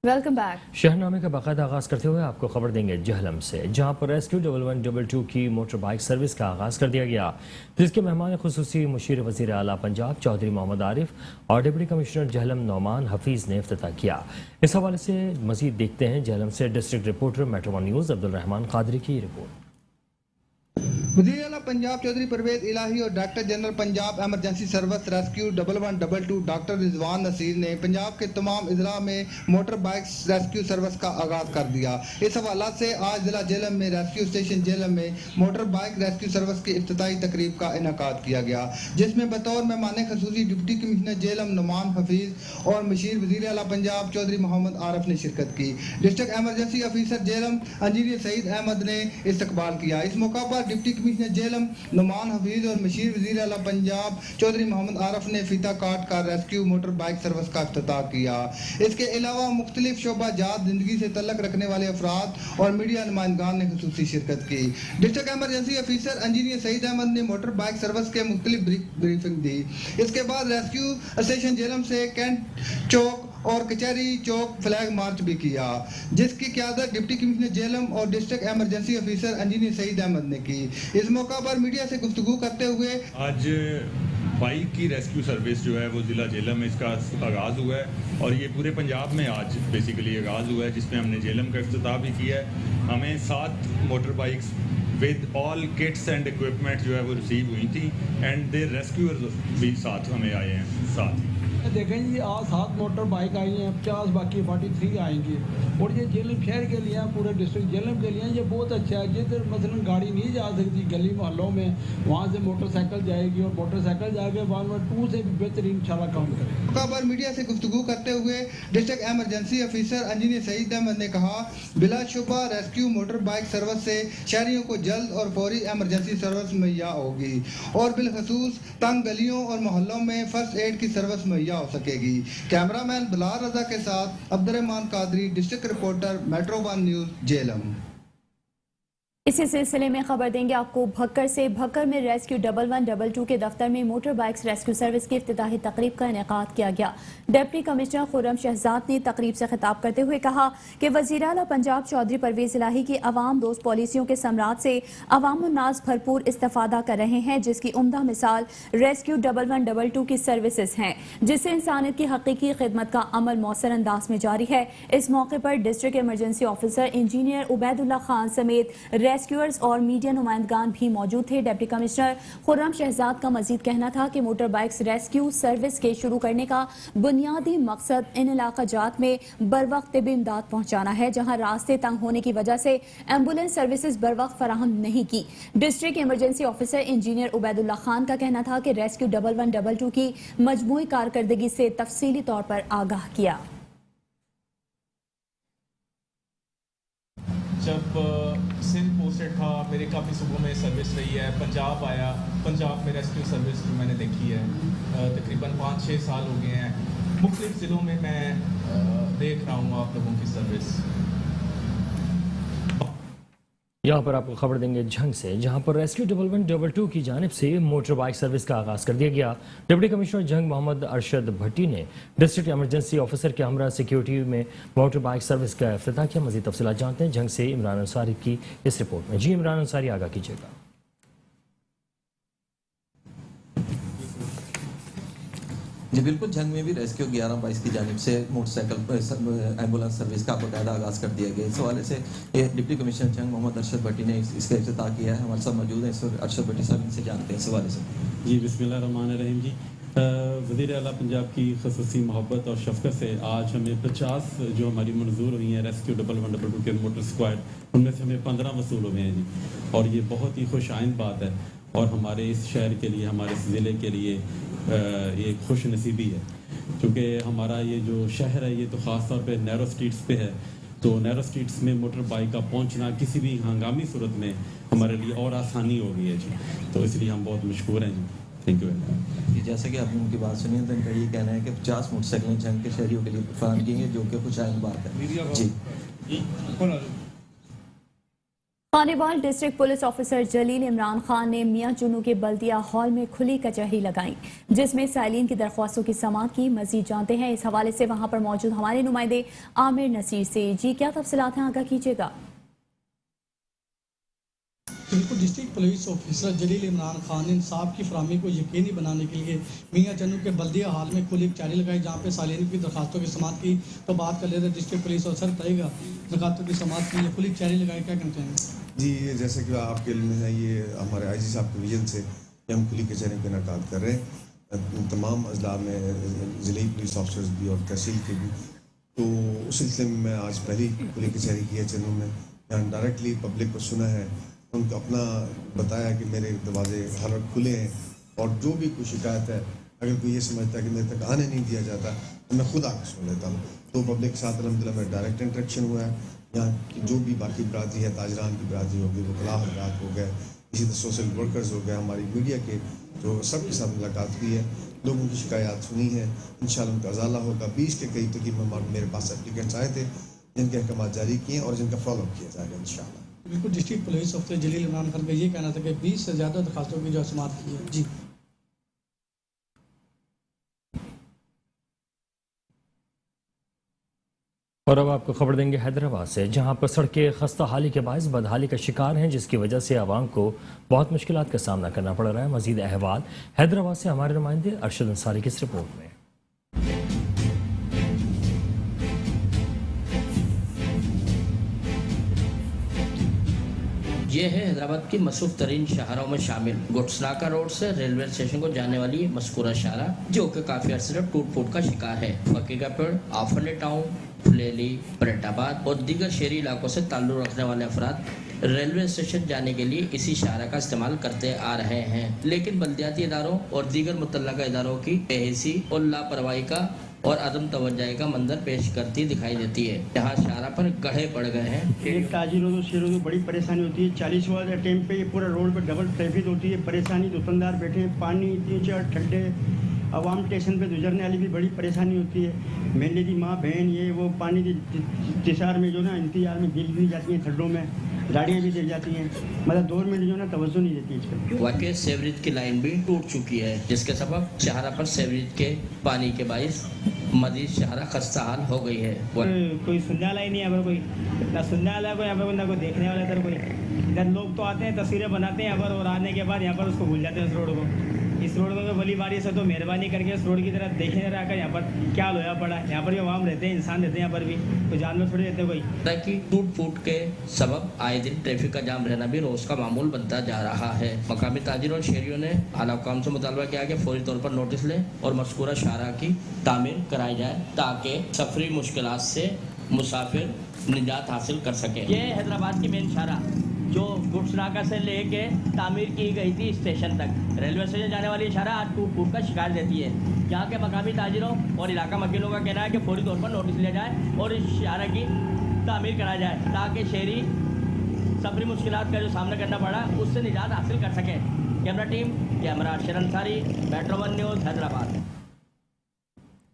Welcome back. शहरनामे का बाकायदा आगाज करते हुए आपको खबर देंगे जहलम से, जहां पर रेस्क्यू 1122 की मोटर बाइक सर्विस का आगाज कर दिया गया, जिसके मेहमान खुसूसी मुशीर वजीर आला पंजाब चौधरी मोहम्मद आरिफ और डिप्टी कमिश्नर जहलम नौमान हफीज ने इफ्तिताह किया। इस हवाले से मजीद देखते हैं जहलम से district reporter metro one news Abdul Rahman Qadri की रिपोर्ट। वज़ीर आला पंजाब चौधरी परवेज इलाही और director general Punjab emergency service rescue 1122 doctor Rizwan Naseer ने पंजाब के तमाम इजला में मोटर बाइक रेस्क्यू सर्विस का आगाज कर दिया। इस हवाला से आज जिला जेलम में रेस्क्यू स्टेशन जेलम में मोटर बाइक रेस्क्यू सर्विस की इफ्तिताही तकरीब का इनेकाद किया गया, जिसमें बतौर मेहमान खसूसी डिप्टी कमिश्नर जेलम नौमान हफीज और मशीर वज़ीर आला पंजाब चौधरी मोहम्मद आरिफ ने शिरकत की। District emergency officer Jhelum engineer Saeed Ahmed ने इस्तकबाल किया। इस मौका पर डिप्टी कमिश्नर जेलम नौमान हफीज और मशीर वज़ीर आला पंजाब चौधरी मोहम्मद आरिफ ने फीता काट कर रेस्क्यू मोटर बाइक सर्विस का इफ्तिताह किया। इसके अलावा मुख्तलिफ शोबा जात जिंदगी से तल्लक रखने वाले अफराद और मीडिया नुमाइंदगान ने खुसूसी शिरकत की। District emergency officer engineer Saeed Ahmed ने मोटर बाइक सर्विस के मुख्तलिफ ब्रीफिंग दी। इसके बाद रेस्क्यू स्टेशन जेलम से कैंट चौक और कचहरी चौक फ्लैग मार्च भी किया, जिसकी क़यादत डिप्टी कमिश्नर जेलम और district emergency officer engineer Saeed Ahmed ने की। इस मौका पर मीडिया से गुफ्तगू करते हुए आज बाइक की रेस्क्यू सर्विस जो है वो ज़िला जेलम में इसका आगाज़ हुआ है और ये पूरे पंजाब में आज बेसिकली आगाज़ हुआ है, जिसमें हमने जेलम का इफ्तिताह भी किया है। हमें 7 motor bikes with all Kitts and equipment जो है वो रिसीव हुई थी एंड दे रेस्क्यूअर्स भी साथ हमें आए हैं साथ। देखें जी, आज 7 मोटर बाइक आई हैं, 50 बाकी 43 आएंगी और ये जेलम शहर के लिए पूरे डिस्ट्रिक्ट जेलम के लिए ये बहुत अच्छा है। जिधर मसलन गाड़ी नहीं जा सकती गली मोहल्लों में, वहाँ से मोटरसाइकिल जाएगी और मोटरसाइकिल जाके 112 से भी बेहतरीन इंशाल्लाह काम करेगी। मौका पर मीडिया से गुफ्तगू करते हुए district emergency officer engineer Saeed Ahmed ने कहा, बिलाशुबा रेस्क्यू मोटर बाइक सर्विस से शहरियों को जल्द और फौरी एमरजेंसी सर्विस मुहैया होगी और बिलखसूस तंग गलियों और मोहल्लों में फर्स्ट एड की सर्विस मुहैया हो सकेगी। कैमरामैन बिलाल रजा के साथ Abdul Rahman Qadri, district reporter metro one news Jhelum. इसी सिलसिले में खबर देंगे आपको भक्कर से। भक्कर में रेस्क्यू 1122 के दफ्तर में मोटर बाइक्स रेस्क्यू सर्विस की इफ्तिताही तकरीब का इनेकाद किया गया। डिप्टी कमिश्नर खुर्रम शहजाद ने तकरीब से खिताब करते हुए कहा कि वज़ीर आला पंजाब चौधरी परवेज इलाही की अवाम दोस्त पॉलिसियों के समरात से अवाम उन्नास भरपूर इस्तेफादा कर रहे हैं, जिसकी उम्दा मिसाल रेस्क्यू 1122 की सर्विसेज हैं, जिससे इंसानियत की हकीकी खिदमत का अमल मौसर अंदाज में जारी है। इस मौके पर district emergency officer engineer Ubaidullah Khan समेत रेस्क्यूअर्स और मीडिया नुमाइंदगान भी मौजूद थे। डिप्टी कमिश्नर खुर्रम शहजाद का मजीद कहना था कि मोटर बाइक्स रेस्क्यू सर्विस के शुरू करने का बुनियादी मकसद इन इलाका जात में बर वक्त तिबी इमदाद पहुंचाना है, जहां रास्ते तंग होने की वजह से एम्बुलेंस सर्विसेज बर वक्त फराहम नहीं की। District emergency officer engineer Ubaidullah Khan का कहना था कि रेस्क्यू 1122 की मजमूई कारकर्दगी से तफसीली तौर पर आगाह किया। जब सिंध पोस्टेड था मेरे काफ़ी सूबों में सर्विस रही है, पंजाब आया, पंजाब में रेस्क्यू सर्विस जो मैंने देखी है तकरीबन 5-6 साल हो गए हैं। मुख्तलिफ ज़िलों में मैं देख रहा हूँ आप लोगों की सर्विस। यहाँ पर आपको खबर देंगे झंग से, जहाँ पर रेस्क्यू 1122 की जानिब से मोटर बाइक सर्विस का आगाज कर दिया गया। डिप्टी कमिश्नर जंग मोहम्मद अरशद भट्टी ने डिस्ट्रिक्ट इमरजेंसी ऑफिसर के हमरा सिक्योरिटी में मोटर बाइक सर्विस का इफ्तिताह किया। मजीद तफसीलात जानते हैं झंग से इमरान अंसारी की इस रिपोर्ट में। जी इमरान अंसारी, आगाह कीजिएगा। जी बिल्कुल, जंग में भी रेस्क्यू 1122 की जानिब से मोटरसाइकिल एम्बुलेंस सर्विस का बाकायदा आगाज़ कर दिया गया। इस हवाले से डिप्टी कमिश्नर जंग मोहम्मद अरशद भट्टी ने इसका इफ्तिताह किया है। हमारे साथ मौजूद हैं इस वक्त अरशद भट्टी साहब, इनसे जानते हैं इस हवाले से। जी बिस्मिल्लाहिर्रहमानिर्रहीम। जी वज़ीर आला पंजाब की खसूसी मोहब्बत और शफ़क़त से आज हमें 50 जो हमारी मंजूर हुई हैं रेस्क्यू 1122 के मोटर स्क्वाड, उनमें से हमें 15 वसूल हुए हैं जी, और ये बहुत ही खुश आइंद बात है और हमारे इस शहर के लिए, हमारे इस ज़िले के लिए ये खुश नसीबी है, क्योंकि हमारा ये जो शहर है ये तो ख़ास तौर पे नैरो स्ट्रीट्स पे है, तो नैरो स्ट्रीट्स में मोटर बाइक का पहुंचना किसी भी हंगामी सूरत में हमारे लिए और आसानी हो गई है जी, तो इसलिए हम बहुत मशकूर हैं जी। Thank you very much. जैसे कि आपने उनकी बात सुनी है तो इनका ये कहना है कि 50 मोटरसाइकिलें जंग के शहरियों के लिए फराहम की हैं, जो कि खुश आइंद बात है जी। खानेवाल डिस्ट्रिक्ट पुलिस ऑफिसर जलील इमरान खान ने मियां चुनू के बल्दिया हॉल में खुली कचहरी लगाई, जिसमें साइलिन की दरख्वास्तों की समाअत की। मजीद जानते हैं इस हवाले से वहां पर मौजूद हमारे नुमाइंदे आमिर नसीर से। जी, क्या तफसीलात हैं, आगाह कीजिएगा। बिल्कुल, डिस्ट्रिक्ट पुलिस ऑफिसर जलील इमरान खान ने इंसाफ की फराहमी को यकीनी बनाने के लिए मियां चन्नू के बल्दिया हाल में खुली कचहरी लगाई, जहाँ पे सालिन की दरखास्तों की समाअत की। तो बात कर लेते हैं डिस्ट्रिक्ट पुलिस ऑफिसर बताएगा दरखास्तों की समाअत की खुली कचहरी लगाई, क्या कहना चाहेंगे? जी, जैसे कि आपके लिए है, ये हमारे आईजी साहब के विजन से ये हम खुली कचहरी का इनेकाद कर रहे हैं तमाम अजला में, ज़िले पुलिस ऑफिसर्स भी और तहसील के भी। तो उस सिलसिले में मैं आज पहली खुली कचहरी की है चन्नू में, यहाँ डायरेक्टली पब्लिक को सुना है, उनको अपना बताया कि मेरे दरवाजे हर वक्त खुले हैं और जो भी कोई शिकायत है, अगर कोई ये समझता है कि मेरे तक आने नहीं दिया जाता तो मैं खुद आकर सुन लेता हूँ। तो पब्लिक के साथ अलहमदिल्ला मेरा डायरेक्ट इंटरेक्शन हुआ है। यहाँ की जो भी बाकी बरादरी है, ताजरान की बरादरी हो गई, वकला हजरात हो गए, इसी तरह सोशल वर्कर्स हो गए, हमारी मीडिया के जो सबके साथ मुलाकात हुई है, लोगों की शिकायत सुनी है। इंशाल्लाह उनका अजाला होगा। 20 के करीब तकरीबन मेरे पास एप्लीकेंट्स आए थे जिनके अहकाम जारी किए और जिनका फॉलोअप किया जाएगा इंशाल्लाह। बिल्कुल, डिस्ट्रिक्ट पुलिस ऑफिसर जलील इमरान खान का ये कहना था कि 20 से ज़्यादा दरखास्तों की जो समाअत की है। जी, और अब आपको खबर देंगे हैदराबाद से, जहां पर सड़कें खस्ता हाली के बायस बदहाली का शिकार हैं, जिसकी वजह से आवाम को बहुत मुश्किलात का सामना करना पड़ रहा है। मजीद अहवाल हैदराबाद से हमारे नुमाइंदे अरशद अंसारी की इस रिपोर्ट में। ये है हैदराबाद की मसरूफ तरीन शहरों में शामिल गुड्सनाका रोड से रेलवे स्टेशन को जाने वाली मस्कूरा शाहरा, जो कि काफी अर्से से टूट फूट का शिकार है। फकीरगढ़, आफरली टाउन, फुलेली, परेटाबाद और दीगर शहरी इलाकों से ताल्लुक रखने वाले अफराद रेलवे स्टेशन जाने के लिए इसी शाहरा का इस्तेमाल करते आ रहे हैं, लेकिन बल्दियाती इदारों और दीगर मुतल्लका इदारों की बेहिसी और लापरवाही का और अदम तवज्जो का मंजर पेश करती दिखाई देती है। यहाँ शाहरा पर गड्ढे पड़ गए हैं। एक ताजिरों को शेरों को बड़ी परेशानी होती है। 40 वाले टाइम पे ये पूरा रोड पे डबल ट्रैफिक होती है, परेशानी। दुकानदार बैठे हैं, पानी 3-4 ठंडे, आवाम स्टेशन पे गुजरने वाली भी बड़ी परेशानी होती है। मेले की माँ बहन ये वो पानी की इंतजार में जो ना इंतजार में गिर भी जाती हैं, ठंडों में गाड़ियाँ भी दे जाती हैं, मतलब गवर्नमेंट जो ना तवज्जो नहीं देती इस पर। वाकई सेवरेज की लाइन भी टूट चुकी है, जिसके सबब शाहरा पर सेवरेज के पानी के बाइस मजीद शाहरा खस्ता हाल हो गई है। कोई सुनने वाला ही नहीं है, अगर कोई ना सुनने वाला कोई यहाँ पर ना कोई देखने वाला इधर कोई। इधर लोग तो आते हैं, तस्वीरें बनाते हैं यहाँ पर, और आने के बाद यहाँ पर उसको भूल जाते हैं उस रोड को। इस रोड में तो भली बारी से तो मेहरबानी करके इस रोड की तरफ देखने रहा कर, यहाँ पर क्या लोया पड़ा है। यहाँ पर भी आवाम रहते हैं, इंसान रहते हैं, यहाँ पर भी कोई जानवर थोड़ी रहते कोई। ताकि टूट फूट के सबब आए दिन ट्रैफिक का जाम रहना भी रोज का मामूल बनता जा रहा है। मकामी ताजिरों और शहरियों ने आला हुकाम से मुतालबा किया कि फौरी तौर पर नोटिस लें और मज़कूरा शाहरा की तामीर कराई जाए, ताकि सफरी मुश्किलात से मुसाफिर निजात हासिल कर सके। ये हैदराबाद की मेन शाहरा जो गुड्सनाका से लेके तामीर की गई थी स्टेशन तक, रेलवे स्टेशन जाने वाली शाहरा आज टूट फूट का शिकार रहती है। यहाँ के मकामी ताजिरों और इलाका वकीलों का कहना है कि फौरी तौर पर नोटिस लिया जाए और इस शाहरा की तामीर कराई जाए, ताकि शहरी सफरी मुश्किलात का जो सामना करना पड़ा उससे निजात हासिल कर सकें। Camera team camera Arshad Ansari, metro 1 news, Hyderabad.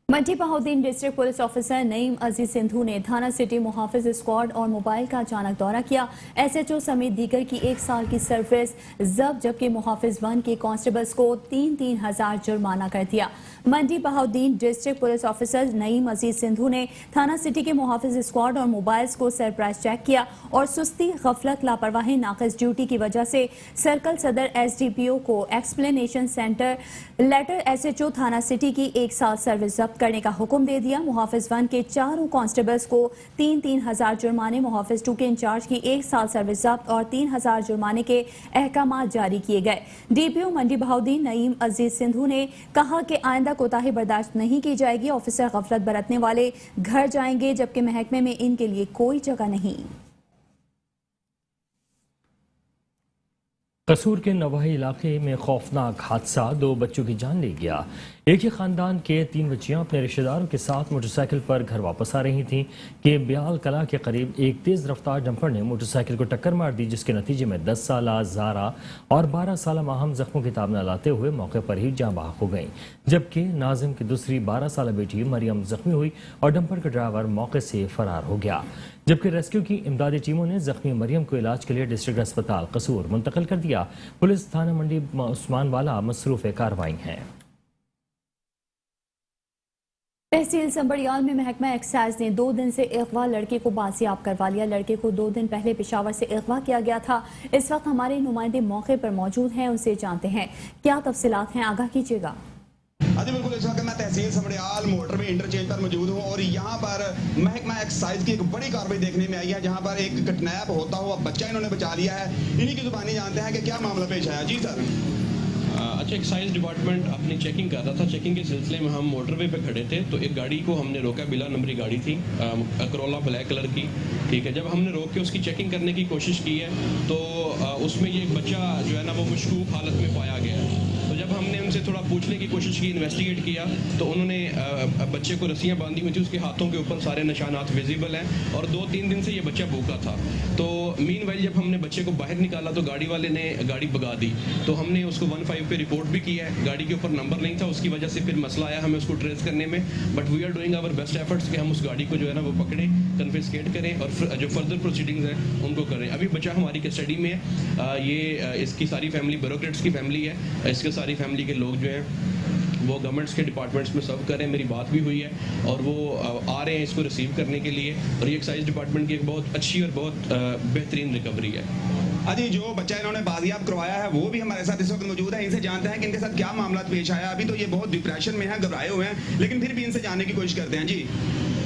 Mandi Bahauddin district police officer Naeem Aziz Sindhu ने थाना सिटी मुहाफिज स्क्वाड और मोबाइल का अचानक दौरा किया। SHO समेत दीगर की 1 साल की सर्विस जब्त, जबकि मुहाफिज 1 के कांस्टेबल्स को 3-3 हजार जुर्माना कर दिया। Mandi Bahauddin district police officer Naeem Aziz Sindhu ने थाना सिटी के मुहाफिज स्क्वाड और मोबाइल्स को सरप्राइज चेक किया और सुस्ती, गफलत, लापरवाही, नाक़िस ड्यूटी की वजह से सर्कल सदर SDPO को एक्सप्लेनेशन सेंटर लेटर SHO थाना सिटी की 1 साल सर्विस जब्त करने का हुक्म दे दिया। मुहाफिज 1 के 4 कांस्टेबल्स को 3-3 हजार जुर्माने, मुहाफिज 2 के इंचार्ज की 1 साल सर्विस जब्त और 3 हजार जुर्माने के अहकाम जारी किए गए। DPO मंडी बहाउद्दीन नईम अजीज सिंधु ने कहा कि आइंदा कोताही बर्दाश्त नहीं की जाएगी। ऑफिसर गफलत बरतने वाले घर जाएंगे, जबकि महकमे में इनके लिए कोई जगह नहीं। कसूर के नवाही इलाके में खौफनाक हादसा 2 बच्चों की जान ले गया। ایک ہی خاندان کے 3 بچیاں اپنے رشتہ داروں کے ساتھ موٹر سائیکل پر گھر واپس آ رہی تھیں کہ بیال کلا کے قریب ایک تیز رفتار ڈمپر نے موٹر سائیکل کو ٹکر مار دی، جس کے نتیجے میں 10 سالہ زارا اور 12 سالہ ماہم زخموں کی تاب نہ لاتے ہوئے موقع پر ہی جاں بحق ہو گئیں، جبکہ ناظم کی دوسری 12 سالہ بیٹی مریم زخمی ہوئی اور ڈمپر کا ڈرائیور موقع سے فرار ہو گیا، جبکہ ریسکیو کی امدادی ٹیموں نے زخمی مریم کو علاج کے لیے ڈسٹرکٹ اسپتال قصور منتقل کر دیا۔ پولیس تھانہ منڈی عثمان والا مصروف کارروائی ہے۔ تحصیل سنبڑیال میں محکمہ ایکسائز نے 2 دن سے اغوا لڑکے کو بازیاب کروا لیا۔ لڑکے کو 2 دن پہلے پشاور سے اغوا کیا گیا تھا۔ اس وقت ہمارے نمائندے موقع پر موجود ہیں، ان سے جانتے ہیں کیا تفصیلات ہیں، آگاہ کیجیے گا۔ جی بالکل، اس وقت میں تحصیل سنبڑیال موٹر وے انٹرچینج پر موجود ہوں اور یہاں پر محکمہ ایکسائز کی ایک بڑی کارروائی دیکھنے میں آئی ہے، جہاں پر ایک کڈنیپ ہوتا ہوا بچہ انہوں نے بچا لیا ہے۔ انہی کی زبانی جانتے ہیں کہ کیا معاملہ پیش آیا۔ جی سر۔ اچھا، ایکسائز ڈپارٹمنٹ اپنی چیکنگ کر رہا تھا۔ چیکنگ کے سلسلے میں ہم موٹر وے پہ کھڑے تھے تو ایک گاڑی کو ہم نے روکا، بلا نمبری گاڑی تھی، کرولا بلیک کلر کی، ٹھیک ہے۔ جب ہم نے روک کے اس کی چیکنگ کرنے کی کوشش کی ہے تو اس میں یہ ایک بچہ جو ہے نا وہ مشکوک حالت میں پایا گیا ہے۔ تو جب ہم نے ان سے تھوڑا پوچھنے کی کوشش کی، انویسٹیگیٹ کیا، تو انہوں نے بچے کو رسیاں باندھی ہوئی تھی، اس کے ہاتھوں کے اوپر سارے نشانات ویزیبل ہیں اور 2-3 دن سے یہ بچہ بھوکا تھا۔ تو مین وائل جب ہم نے بچے کو باہر نکالا تو گاڑی والے نے گاڑی بگا دی، تو ہم نے اس کو 15 پہ رپورٹ بھی کیا ہے۔ گاڑی کے اوپر نمبر نہیں تھا، اس کی وجہ سے پھر مسئلہ آیا ہمیں اس کو ٹریس کرنے میں، but we are doing our best efforts کہ ہم اس گاڑی کو جو ہے نا وہ پکڑیں، کنفسکیٹ کریں اور جو فردر پروسیڈنگز ہیں ان کو کریں۔ ابھی بچہ ہماری کسٹڈی میں ہے۔ یہ اس کی ساری فیملی بیوروکریٹس کی فیملی ہے، اس کے ساری فیملی کے لوگ جو ہیں وہ گورنمنٹس کے ڈپارٹمنٹس میں سرو کر رہے ہیں۔ میری بات بھی ہوئی ہے اور وہ آ رہے ہیں اس کو ریسیو کرنے کے لیے، اور یہ ایکسائز ڈپارٹمنٹ کی ایک بہت اچھی اور بہت بہترین ریکوری ہے۔ جی، جو بچہ انہوں نے بازیاب کروایا ہے وہ بھی ہمارے ساتھ اس وقت موجود ہے، ان سے جانتے ہیں کہ ان کے ساتھ کیا معاملات پیش آیا۔ ابھی تو یہ بہت ڈپریشن میں ہیں، گھبرائے ہوئے ہیں، لیکن پھر بھی ان سے جاننے کی کوشش کرتے ہیں۔ جی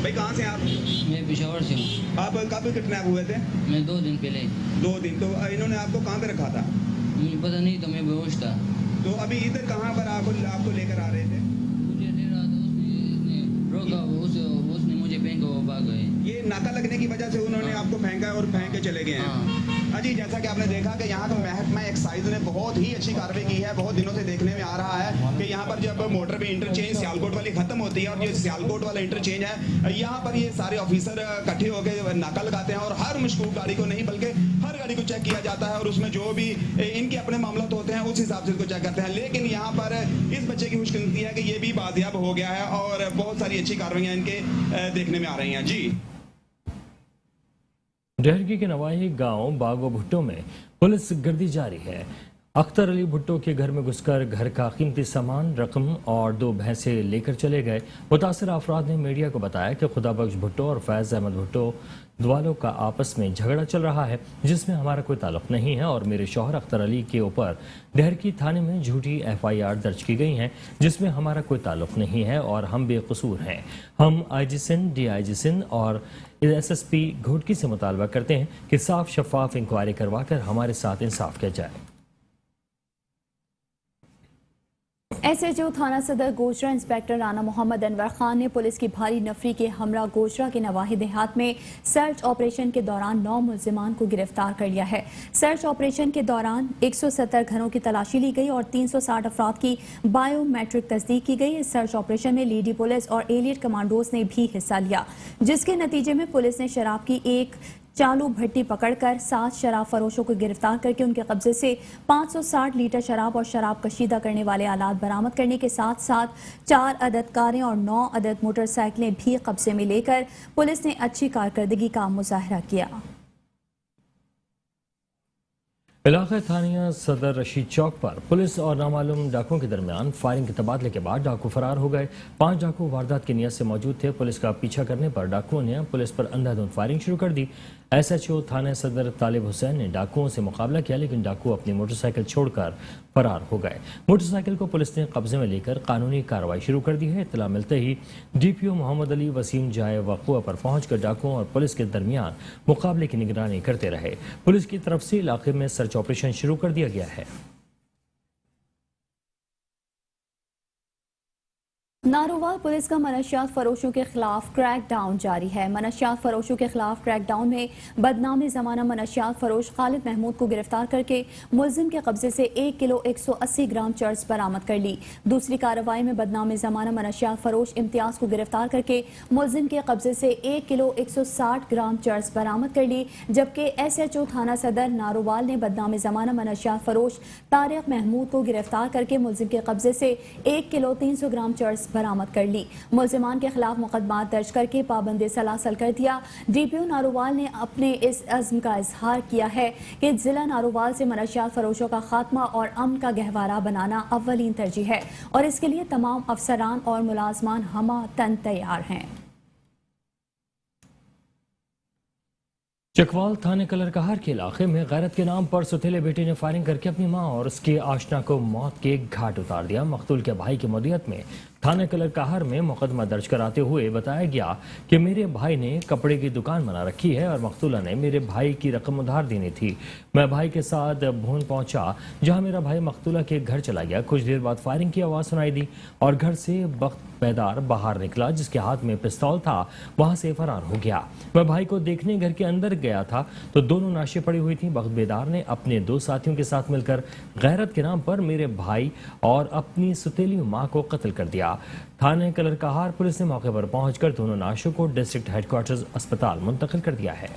بھائی، کہاں سے ہیں آپ؟ میں پشاور سے ہوں۔ آپ کب کڈنیپ ہوئے تھے؟ میں 2 دن پہلے۔ 2 دن؟ تو انہوں نے آپ کو کہاں پہ رکھا تھا؟ مجھے پتہ نہیں تھا، میں بے ہوش تھا۔ تو ابھی ادھر کہاں پر آپ کو لے کر آ رہے تھے؟ مجھے لے رہا تھا، اس نے روکا، اس نے مجھے پھینکا، وہ بھاگ گئے۔ یہ ناکہ لگنے کی وجہ سے انہوں نے آپ کو پھینکا اور پھینک کے چلے گئے ہیں۔ جی، جیسا کہ آپ نے دیکھا کہ یہاں کا محکمہ ایکسائز نے بہت ہی اچھی کارروائی کی ہے۔ بہت دنوں سے دیکھنے میں آ رہا ہے کہ یہاں پر جب موٹر وے انٹرچینج سیالکوٹ والی ختم ہوتی ہے اور جو سیالکوٹ والا انٹرچینج ہے، یہاں پر یہ سارے آفیسر اکٹھے ہو کے ناکہ لگاتے ہیں اور ہر مشکوک گاڑی کو نہیں بلکہ ہر گاڑی کو چیک کیا جاتا ہے اور اس میں جو بھی ان کے اپنے معاملات ہوتے ہیں اس حساب سے اس کو چیک کرتے ہیں۔ لیکن یہاں پر اس بچے کی خوش قسمتی ہے کہ یہ بھی بازیاب ہو گیا ہے اور بہت ساری اچھی کارروائیاں ان کے دیکھنے میں آ رہی ہیں۔ جی، ڈہرکی کے نواحی گاؤں باغو بھٹو میں پولیس گردی جاری ہے۔ اختر علی بھٹو کے گھر میں گھس کر گھر کا قیمتی سامان، رقم اور 2 بھینسیں لے کر چلے گئے۔ متاثرہ افراد نے میڈیا کو بتایا کہ خدا بخش بھٹو اور فیض احمد بھٹو دوالوں کا آپس میں جھگڑا چل رہا ہے، جس میں ہمارا کوئی تعلق نہیں ہے، اور میرے شوہر اختر علی کے اوپر ڈہرکی تھانے میں جھوٹی FIR درج کی گئی ہیں، جس میں ہمارا کوئی تعلق نہیں ہے اور ہم بے قصور ہیں۔ ہم IG سندھ، DIG سندھ اور SSP گھوٹکی سے مطالبہ کرتے ہیں کہ صاف شفاف انکوائری کروا کر ہمارے ساتھ انصاف کیا جائے۔ SHO تھانہ صدر گوجرا انسپیکٹر رانا محمد انور خان نے پولیس کی بھاری نفری کے ہمراہ گوجرا کے نواحی دیہات میں سرچ آپریشن کے دوران 9 ملزمان کو گرفتار کر لیا ہے۔ سرچ آپریشن کے دوران 170 گھروں کی تلاشی لی گئی اور 360 افراد کی بائیو میٹرک تصدیق کی گئی۔ اس سرچ آپریشن میں لیڈی پولیس اور ایلیٹ کمانڈوز نے بھی حصہ لیا، جس کے نتیجے میں پولیس نے شراب کی ایک چالو بھٹی پکڑ کر 7 شراب فروشوں کو گرفتار کر کے ان کے قبضے سے 560 لیٹر شراب اور شراب کشیدہ کرنے والے آلات برآمد کرنے کے ساتھ 4 عدد کاریں اور 9 عدد موٹر سائیکلیں بھی قبضے میں لے کر پولیس نے اچھی کارکردگی کا مظاہرہ کیا۔ علاقہ تھانیہ صدر رشید چوک پر پولیس اور نامعلوم ڈاکوؤں کے درمیان فائرنگ کے تبادلے کے بعد ڈاکو فرار ہو گئے۔ 5 ڈاکو واردات کی نیت سے موجود تھے۔ پولیس کا پیچھا کرنے پر ڈاکوؤں نے پولیس پر اندھا دھند فائرنگ شروع کر دی۔ SHO تھانہ صدر طالب حسین نے ڈاکوؤں سے مقابلہ کیا، لیکن ڈاکو اپنی موٹر سائیکل چھوڑ کر فرار ہو گئے۔ موٹر سائیکل کو پولیس نے قبضے میں لے کر قانونی کارروائی شروع کر دی ہے۔ اطلاع ملتے ہی DPO محمد علی وسیم جائے وقوع پر پہنچ کر ڈاکوؤں اور پولیس کے درمیان مقابلے کی نگرانی کرتے رہے۔ پولیس کی طرف سے علاقے میں سرچ آپریشن شروع کر دیا گیا ہے۔ नारोवाल पुलिस का मनशियात फरोशों के खिलाफ क्रैक डाउन जारी है। मनशियात फरोशों के खिलाफ क्रैक डाउन में बदनामी जमाना मनशियात फरोश खालिद महमूद को गिरफ्तार करके मुलजिम के कब्जे से 1 किलो 180 ग्राम चर्स बरामद कर ली। दूसरी कार्रवाई में बदनामी जमाना मनशियात फरोश इम्तियाज को गिरफ्तार करके मुलजिम के कब्जे से 1 किलो 160 ग्राम चर्स बरामद कर ली, जबकि SHO थाना सदर नारोवाल ने बदनामी जमाना मनशियात फरोश तारिक महमूद को गिरफ्तार करके मुलजिम के कब्जे से 1 किलो 300 ग्राम चर्स बरामद कर ली। मुलजिमान के खिलाफ मुकदमा दर्ज करके पाबंदी सलासल कर दिया। DPO नारोवाल ने अपने इस अज़्म का इजहार किया है कि जिला नारोवाल से मनशियात फरोशों का खात्मा और अमन का गहवारा बनाना अव्वलीन तरजीह है और इसके लिए तमाम अफसरान और मुलाजमान हमा तन तैयार हैं। चकवाल थाने कलरकहार के इलाके में गैरत के नाम पर सुथेले बेटे ने फायरिंग करके अपनी मां और उसके आशना को मौत के घाट उतार दिया। मकतूल के भाई की मदीयत में थाने कलरकहार में मुकदमा दर्ज कराते हुए बताया गया कि मेरे भाई ने कपड़े की दुकान बना रखी है और मकतूला ने मेरे भाई की रकम उधार देनी थी। मैं भाई के साथ भून पहुंचा जहां मेरा भाई मकतूला के घर चला गया। कुछ देर बाद फायरिंग की आवाज़ सुनाई दी और घर से बख्त पैदार बाहर निकला जिसके हाथ में पिस्तौल था, वहां से फरार हो गया। मैं भाई को देखने घर के अंदर गया था तो दोनों नाशे पड़ी हुई थी। बख्त बेदार ने अपने 2 साथियों के साथ मिलकर गैरत के नाम पर मेरे भाई और अपनी सुतेली मां को कत्ल कर दिया। थाने कलरकहार पुलिस ने मौके पर पहुंचकर दोनों नाशों को डिस्ट्रिक्ट हेडक्वार्टर्स अस्पताल मुंतकिल कर दिया है।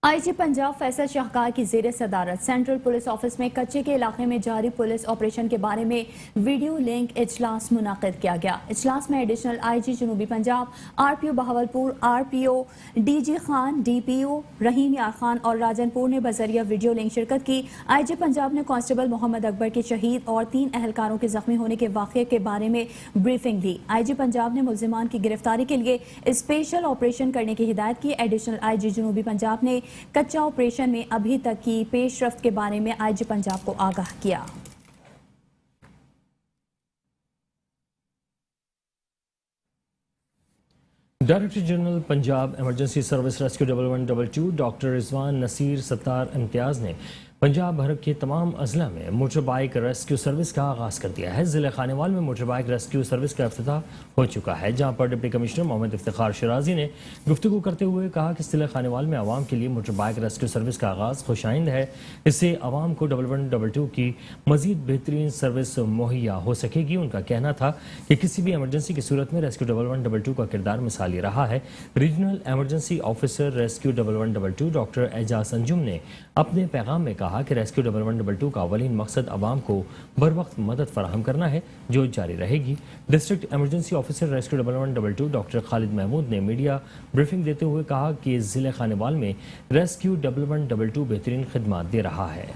IG पंजाब फैसल शाहकार की ज़ेर सदारत सेंट्रल पुलिस ऑफिस में कच्चे के इलाके में जारी पुलिस ऑपरेशन के बारे में वीडियो लिंक इजलास मुनाकिद किया गया। इजलास में एडिशनल IG जनूबी Punjab, RPO Bahawalpur, RPO DG Khan, DPO रहीम यार खान और राजनपुर ने बजरिया वीडियो लिंक शिरकत की। IG पंजाब ने कांस्टेबल मोहम्मद अकबर के शहीद और 3 अहलकारों के जख्मी होने के वाक़े के बारे में ब्रीफिंग ली। IG पंजाब ने मुलजिमान की गिरफ्तारी के लिए स्पेशल ऑपरेशन करने की हिदायत की। एडिशनल IG जनूबी पंजाब ने कच्चा ऑपरेशन में अभी तक की पेशरफ्त के बारे में IG पंजाब को आगाह किया। Director general Punjab emergency service rescue 1122 doctor Rizwan Naseer Sattar Imtiaz ने पंजाब भर के तमाम अजला में मोटर बाइक रेस्क्यू सर्विस का आगाज़ कर दिया है। ज़िले खानेवाल में मोटर बाइक रेस्क्यू सर्विस का इफ्तिताह हो चुका है, जहां पर डिप्टी कमिश्नर मोहम्मद इफ्तिखार शिराजी ने गुफ्तगू करते हुए कहा कि ज़िले खानेवाल में आवाम के लिए मोटर बाइक रेस्क्यू सर्विस का आगाज़ खुशाइंद है। इससे आवाम को 1122 की मज़ीद बेहतरीन सर्विस मुहैया हो सकेगी। उनका कहना था कि किसी भी एमरजेंसी की सूरत में रेस्क्यू 1122 का किरदार मिसाली रहा है। Regional emergency officer rescue 1122 doctor Ejaz Anjum ने अपने पैगाम में कहा कि रेस्क्यू 1122 का अवलीन मकसद आवाम को बर वक्त मदद फराहम करना है, जो जारी रहेगी। District emergency officer rescue 1122 doctor Khalid Mahmood ने मीडिया ब्रीफिंग देते हुए कहा कि ज़िले खानेवाल में रेस्क्यू 1122 बेहतरीन खिदमत दे रहा है।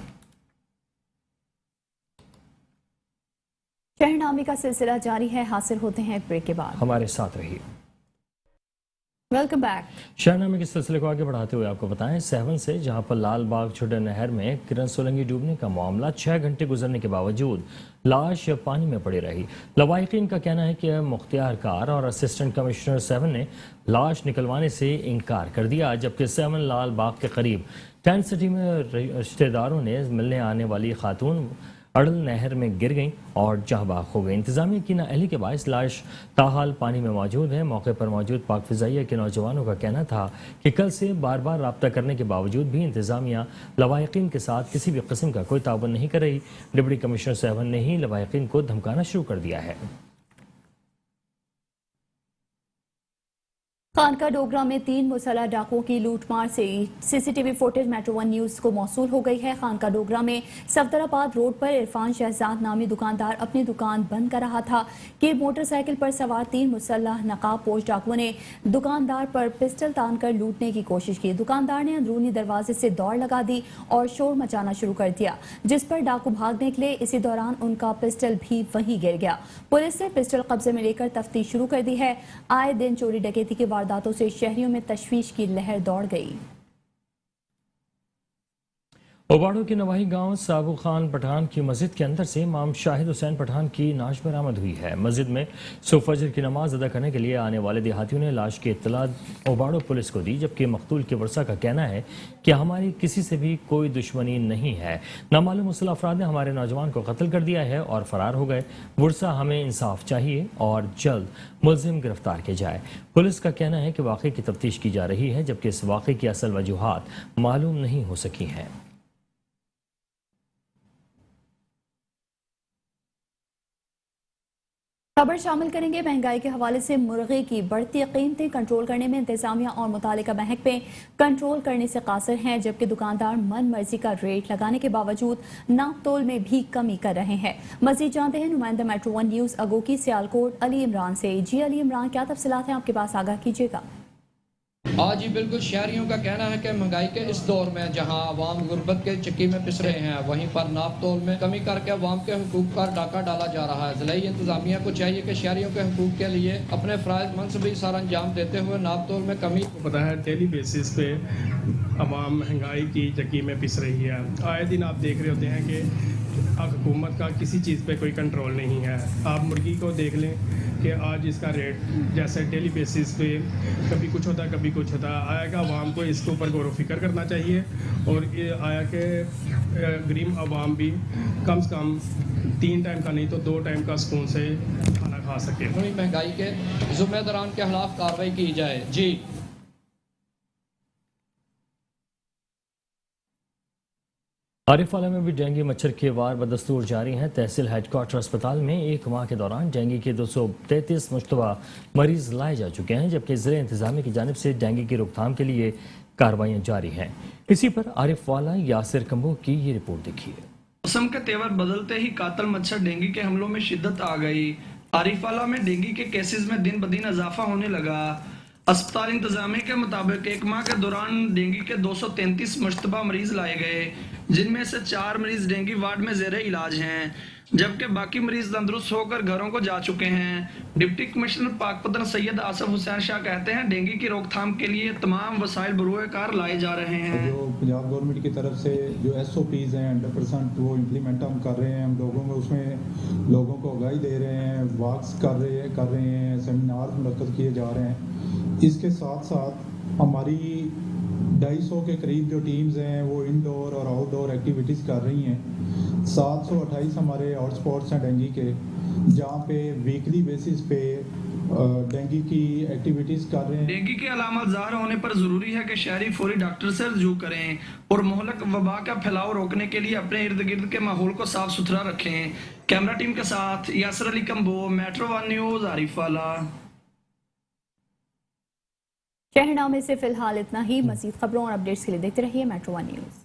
शहरनामे का सिलसिला जारी है, हासिल होते हैं ब्रेक के बाद। हमारे साथ रहिए। Welcome back. शहरनामे के सिलसिले को आगे बढ़ाते हुए आपको बताएं, सहवन से जहां पर लाल बाग छोटे नहर में किरण सोलंकी डूबने का मामला 6 घंटे गुजरने के बावजूद लाश पानी में पड़ी रही। लवाहिकीन का कहना है कि मुख्तियार कार और असिस्टेंट कमिश्नर 7 ने लाश निकलवाने से इनकार कर दिया, जबकि 7 लाल बाग के करीब टेंट सिटी में रिश्तेदारों ने मिलने आने वाली खातून अड़ल नहर में गिर गईं और जहाँ हो गई। इंतजामिया की नाअहली के बायस लाश ताहाल पानी में मौजूद है। मौके पर मौजूद पाक फिजाइया के नौजवानों का कहना था कि कल से बार बार रब्ता करने के बावजूद भी इंतजामिया लवाहिकीन के साथ किसी भी किस्म का कोई ताउन नहीं कर रही। डिप्टी कमिश्नर 7 ने ही लवाहिकीन को धमकाना शुरू कर दिया है। खानका डोगरा में 3 मुसल्लह डाकुओं की लूटमार से CCTV फुटेज मेट्रो 1 न्यूज को मौसूल हो गई है। खानका डोगरा में सफदराबाद रोड पर इरफान शहजाद नामी दुकानदार अपनी दुकान बंद कर रहा था कि मोटरसाइकिल पर सवार 3 मुसल्लह नकाब पोश डाकुओं ने दुकानदार पर पिस्टल तान कर लूटने की कोशिश की। दुकानदार ने अंदरूनी दरवाजे से दौड़ लगा दी और शोर मचाना शुरू कर दिया, जिस पर डाकू भाग निकले। इसी दौरान उनका पिस्टल भी वहीं गिर गया। पुलिस ने पिस्टल कब्जे में लेकर तफ्तीश शुरू कर दी है। आए दिन चोरी डकैती की वारदातों से शहरियों में तशवीश की लहर दौड़ गई। ओबाड़ो के नवाही गांव साबू खान पठान की मस्जिद के अंदर से इमाम शाहिद हुसैन पठान की लाश बरामद हुई है। मस्जिद में सुबह फजर की नमाज अदा करने के लिए आने वाले देहातियों ने लाश की इत्तला ओबाड़ो पुलिस को दी, जबकि मकतूल के वर्सा का कहना है कि हमारी किसी से भी कोई दुश्मनी नहीं है। नामालूम मुसल्लह अफराद ने हमारे नौजवान को कत्ल कर दिया है और फरार हो गए। वर्सा हमें इंसाफ चाहिए और जल्द मुलजिम गिरफ्तार किया जाए। पुलिस का कहना है कि वाक़े की तफ्तीश की जा रही है, जबकि इस वाक़े की असल वजूहात मालूम नहीं हो सकी हैं। खबर शामिल करेंगे महंगाई के हवाले से। मुर्गे की बढ़ती कीमतें कंट्रोल करने में इंतजामिया और मुतालिका महकमे कंट्रोल करने से कासिर हैं, जबकि दुकानदार मन मर्जी का रेट लगाने के बावजूद नाप तोल में भी कमी कर रहे हैं। मजीद जानते हैं नुमाइंदा metro one news Agoki Sialkot Ali Imran से। जी अली इमरान, क्या तफसीलात हैं आपके पास, आगाह कीजिएगा। आज ही बिल्कुल शहरियों का कहना है कि महंगाई के इस दौर में जहां अवाम गुर्बत के चक्की में पिस रहे हैं, वहीं पर नाप तोल में कमी करके अवाम के हुकूक पर डाका डाला जा रहा है। ज़िला इंतजामिया को चाहिए कि शहरियों के हुकूक के लिए अपने फ़राइज़ मनसूबी सर अंजाम देते हुए नाप तोल में कमी। पता है डेली बेसिस पे अवाम महंगाई की चक्की में पिस रही है। आए दिन आप देख रहे होते हैं कि हुकूमत का किसी चीज़ पे कोई कंट्रोल नहीं है। आप मुर्गी को देख लें कि आज इसका रेट जैसे डेली बेसिस पे कभी कुछ होता है कभी कुछ होता है। आया कि आवाम को इसके ऊपर गौर व फिक्र करना चाहिए और ये आया कि गरीब आवाम भी कम से कम 3 टाइम का नहीं तो 2 टाइम का सुकून से खाना खा सके। महंगाई के ज़िम्मेदारान के खिलाफ कार्रवाई की जाए। जी आरिफवाला में भी डेंगू मच्छर के वार बदस्तूर जारी हैं। तहसील हेडक्वार्टर अस्पताल में एक माह के दौरान डेंगू के 233 मुश्तबा मरीज लाए जा चुके हैं, जबकि ज़िला इंतजामिया की जानिब से डेंगू की रोकथाम के लिए कार्रवाइयाँ जारी हैं। इसी पर आरिफवाला यासिर कम्बो की ये रिपोर्ट देखिए। मौसम के तेवर बदलते ही कातल मच्छर डेंगू के हमलों में शिद्दत आ गई। आरिफवाला में डेंगू के केसेस में दिन ब दिन इजाफा होने लगा। अस्पताल इंतजामिया के मुताबिक एक माह के दौरान डेंगू के 233 मुश्तबा मरीज लाए गए, जिनमें से 4 मरीज डेंगू वार्ड में ज़ेरे इलाज हैं, जबकि बाकी मरीज तंदुरुस्त होकर घरों को जा चुके हैं। डिप्टी कमिश्नर पाकपतन सैयद आसफ हुसैन शाह कहते हैं डेंगू की रोकथाम के लिए तमाम वसाइल बरूए कार लाए जा रहे हैं। जो पंजाब गवर्नमेंट की तरफ से जो SOPs हैं 100% वो इम्प्लीमेंट हम कर रहे हैं। हम लोगों को उसमें लोगों को आगाही दे रहे हैं, वॉक्स कर रहे हैं, सेमिनार मुनक्कद किए जा रहे हैं। इसके साथ साथ हमारी 250 के करीब जो टीम्स हैं वो इंडोर और आउटडोर एक्टिविटीज़ कर रही हैं। 728 हमारे हॉटस्पॉट्स हैं डेंगू के, जहाँ पे वीकली बेसिस पे डेंगू की एक्टिविटीज़ कर रहे हैं। डेंगू के अलामत ज़ाहिर होने पर ज़रूरी है कि शहरी फौरी डॉक्टर से रजू करें और मुहलक वबा का फैलाव रोकने के लिए अपने इर्द गिर्द के माहौल को साफ सुथरा रखें। कैमरा टीम के साथ Yasir Ali Kamboh, metro one news Arifwala. शहरनामे से फिलहाल इतना ही। मज़ीद खबरों और अपडेट्स के लिए देखते रहिए मेट्रो वन न्यूज़।